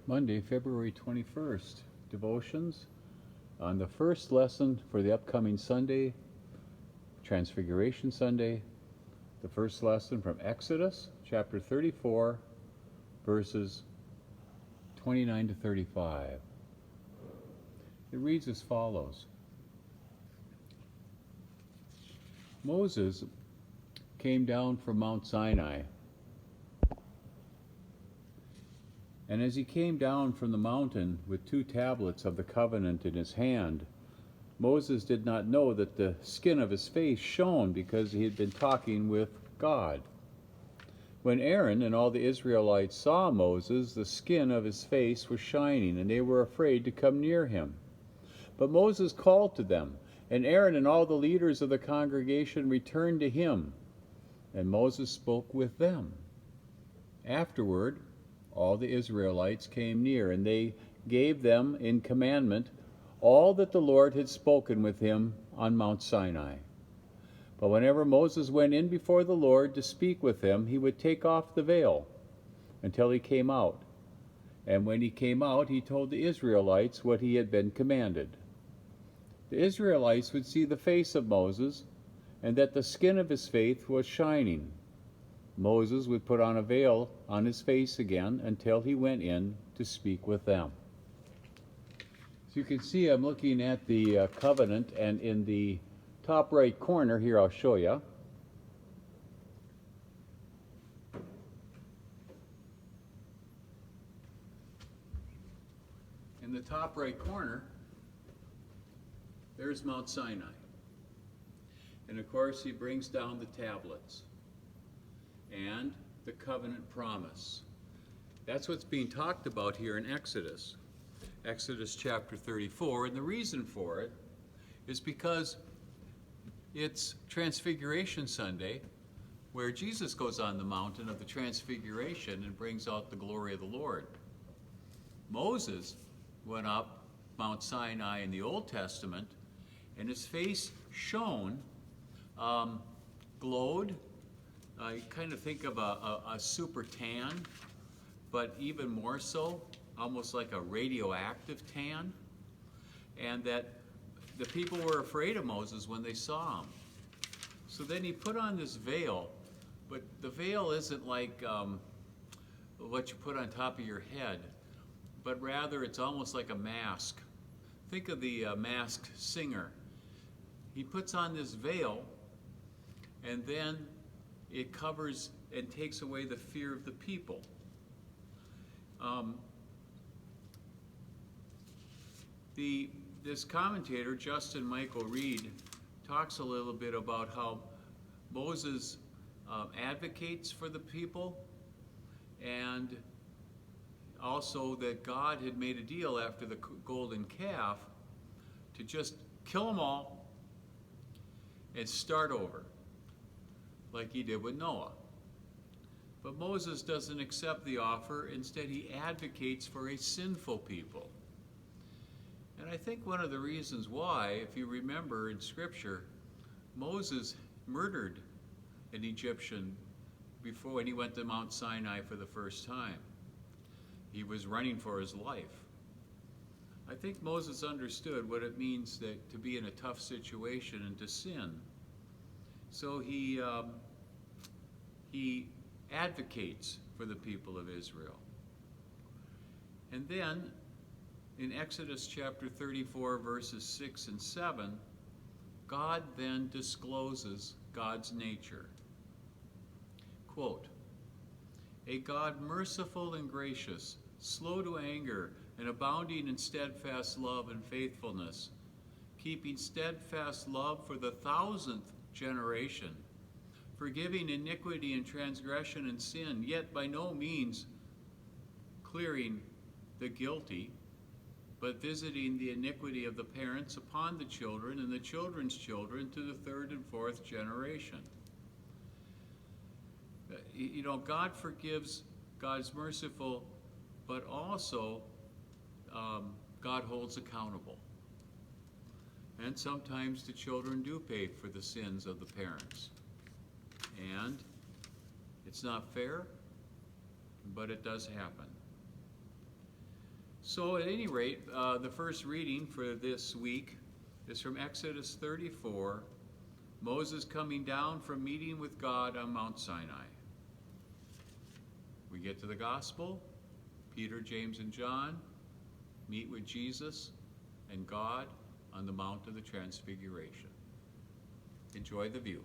Monday, February 21st. Devotions on the first lesson for the upcoming Sunday, Transfiguration Sunday. The first lesson from Exodus chapter 34, verses 29 to 35. It reads as follows. Moses came down from Mount Sinai, and as he came down from the mountain with 2 tablets of the covenant in his hand, Moses did not know that the skin of his face shone because he had been talking with God. When Aaron and all the Israelites saw Moses, the skin of his face was shining, and they were afraid to come near him. But Moses called to them, and Aaron and all the leaders of the congregation returned to him, and Moses spoke with them. Afterward, all the Israelites came near, and they gave them in commandment all that the Lord had spoken with him on Mount Sinai. But whenever Moses went in before the Lord to speak with him, he would take off the veil until he came out. And when he came out, he told the Israelites what he had been commanded. The Israelites would see the face of Moses, and that the skin of his face was shining. Moses would put on a veil on his face again until he went in to speak with them. So you can see I'm looking at the covenant, and in the top right corner here, I'll show you. In the top right corner, there's Mount Sinai. And of course, he brings down the tablets and the covenant promise. That's what's being talked about here in Exodus. Exodus chapter 34, and the reason for it is because it's Transfiguration Sunday, where Jesus goes on the mountain of the Transfiguration and brings out the glory of the Lord. Moses went up Mount Sinai in the Old Testament, and his face shone, glowed. You kind of think of a super tan, but even more so, almost like a radioactive tan, and that the people were afraid of Moses when they saw him. So then he put on this veil, but the veil isn't like what you put on top of your head, but rather it's almost like a mask. Think of the Masked Singer. He puts on this veil, and then it covers and takes away the fear of the people. This commentator, Justin Michael Reed, talks a little bit about how Moses advocates for the people, and also that God had made a deal after the golden calf to just kill them all and start over, like he did with Noah. But Moses doesn't accept the offer. Instead, he advocates for a sinful people. And I think one of the reasons why, if you remember in Scripture, Moses murdered an Egyptian before when he went to Mount Sinai for the first time. He was running for his life. I think Moses understood what it means to be in a tough situation and to sin. So he advocates for the people of Israel. And then in Exodus chapter 34, verses 6 and 7, God then discloses God's nature. Quote, "A God merciful and gracious, slow to anger, and abounding in steadfast love and faithfulness, keeping steadfast love for the 1,000th generation, forgiving iniquity and transgression and sin, yet by no means clearing the guilty, but visiting the iniquity of the parents upon the children and the children's children to the 3rd and 4th generation." You know, God forgives, God's merciful, but also God holds accountable. And sometimes the children do pay for the sins of the parents. And it's not fair, but it does happen. So at any rate, the first reading for this week is from Exodus 34, Moses coming down from meeting with God on Mount Sinai. We get to the gospel. Peter, James, and John meet with Jesus and God on the Mount of the Transfiguration. Enjoy the view.